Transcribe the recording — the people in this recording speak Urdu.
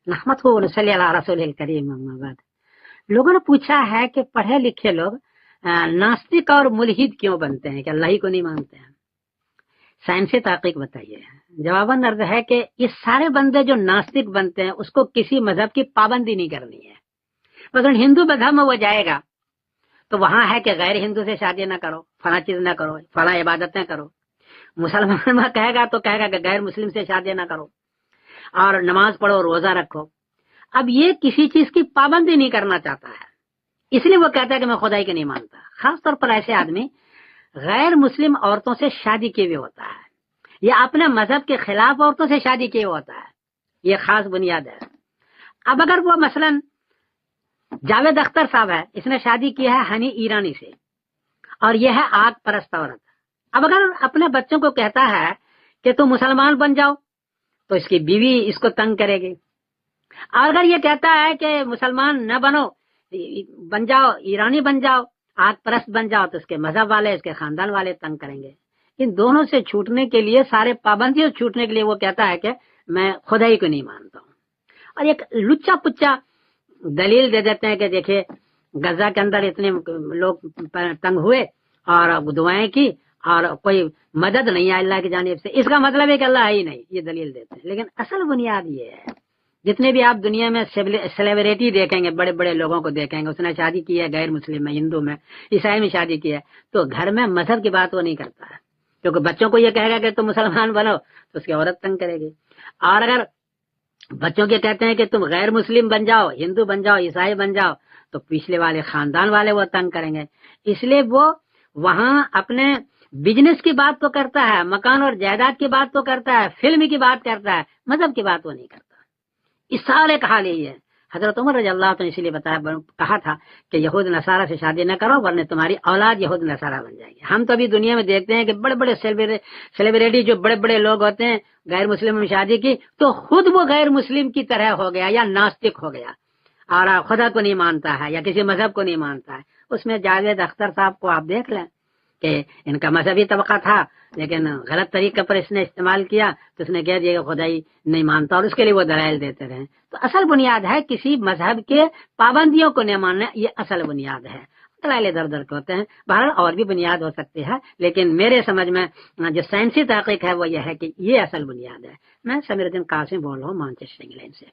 نحمدہ ونصلی علی رسول الکریم اما بعد۔ لوگوں نے پوچھا ہے کہ پڑھے لکھے لوگ ناستک اور ملحد کیوں بنتے ہیں کہ اللہ ہی کو نہیں مانتے ہیں؟ سائنسی تحقیق بتائیے۔ جواباً عرض ہے کہ یہ سارے بندے جو ناستک بنتے ہیں اس کو کسی مذہب کی پابندی نہیں کرنی ہے۔ مثلا ہندو مذہب میں وہ جائے گا تو وہاں ہے کہ غیر ہندو سے شادی نہ کرو، فلاں چیز نہ کرو، فلاں عبادتیں کرو۔ مسلمان میں کہے گا تو کہے گا کہ غیر مسلم سے شادی نہ کرو اور نماز پڑھو، روزہ رکھو۔ اب یہ کسی چیز کی پابندی نہیں کرنا چاہتا ہے، اس لیے وہ کہتا ہے کہ میں خدائی کو نہیں مانتا۔ خاص طور پر ایسے آدمی غیر مسلم عورتوں سے شادی کیے ہوئے ہوتا ہے یا اپنے مذہب کے خلاف عورتوں سے شادی کیے ہوئے ہوتا ہے، یہ خاص بنیاد ہے۔ اب اگر وہ مثلا جاوید اختر صاحب ہے، اس نے شادی کی ہے ہنی ایرانی سے اور یہ ہے آگ پرست عورت، اب اگر اپنے بچوں کو کہتا ہے کہ تم مسلمان بن جاؤ تو اس کی بیوی اس کو تنگ کرے گی، اور اگر یہ کہتا ہے کہ مسلمان نہ بنو، بن جاؤ ایرانی بن جاؤ، آگ پرست بن جاؤ، تو اس کے مذہب والے، اس کے خاندان والے تنگ کریں گے۔ ان دونوں سے چھوٹنے کے لیے، سارے پابندیوں سے چھوٹنے کے لیے وہ کہتا ہے کہ میں خدائی کو نہیں مانتا ہوں، اور ایک لچا پچا دلیل دے دیتے ہیں کہ دیکھیں غزہ کے اندر اتنے لوگ تنگ ہوئے اور دعائیں کی اور کوئی مدد نہیں ہے اللہ کی جانب سے، اس کا مطلب ہے کہ اللہ ہے ہی نہیں، یہ دلیل دیتے ہیں۔ لیکن اصل بنیاد یہ ہے، جتنے بھی آپ دنیا میں سیلیبریٹی دیکھیں گے، بڑے بڑے لوگوں کو دیکھیں گے، اس نے شادی کی ہے غیر مسلم میں، ہندو میں، عیسائی میں شادی کی ہے، تو گھر میں مذہب کی بات وہ نہیں کرتا ہے، کیونکہ بچوں کو یہ کہے گا کہ تم مسلمان بنو تو اس کی عورت تنگ کرے گی، اور اگر بچوں کے کہتے ہیں کہ تم غیر مسلم بن جاؤ، ہندو بن جاؤ، عیسائی بن جاؤ، تو پچھلے والے خاندان والے وہ تنگ کریں گے۔ اس لیے وہ وہاں اپنے بزنس کی بات تو کرتا ہے، مکان اور جائیداد کی بات تو کرتا ہے، فلم کی بات کرتا ہے، مذہب کی بات وہ نہیں کرتا۔ اس سارے کا حال یہی ہے۔ حضرت عمر رضی اللہ عنہ نے اسی لیے کہا تھا کہ یہود نصارہ سے شادی نہ کرو ورنہ تمہاری اولاد یہود نصارہ بن جائے گی۔ ہم تو ابھی دنیا میں دیکھتے ہیں کہ بڑے بڑے سیلیبریٹی جو بڑے بڑے لوگ ہوتے ہیں، غیر مسلم میں شادی کی تو خود وہ غیر مسلم کی طرح ہو گیا یا ناستک ہو گیا اور خدا کو نہیں مانتا ہے یا کسی مذہب کو نہیں مانتا ہے۔ اس میں جاوید اختر صاحب کو آپ دیکھ لیں کہ ان کا مذہبی طبقہ تھا لیکن غلط طریقے پر اس نے استعمال کیا تو اس نے کہہ دیا کہ خدائی نہیں مانتا، اور اس کے لیے وہ دلائل دیتے رہے۔ تو اصل بنیاد ہے کسی مذہب کے پابندیوں کو نہیں ماننا، یہ اصل بنیاد ہے۔ دلائل ادھر ادھر کے ہوتے ہیں، بہرحال اور بھی بنیاد ہو سکتی ہے، لیکن میرے سمجھ میں جو سائنسی تحقیق ہے وہ یہ ہے کہ یہ اصل بنیاد ہے۔ میں سمیر الدین قاسم بول رہا ہوں مانچسٹر انگلینڈ سے۔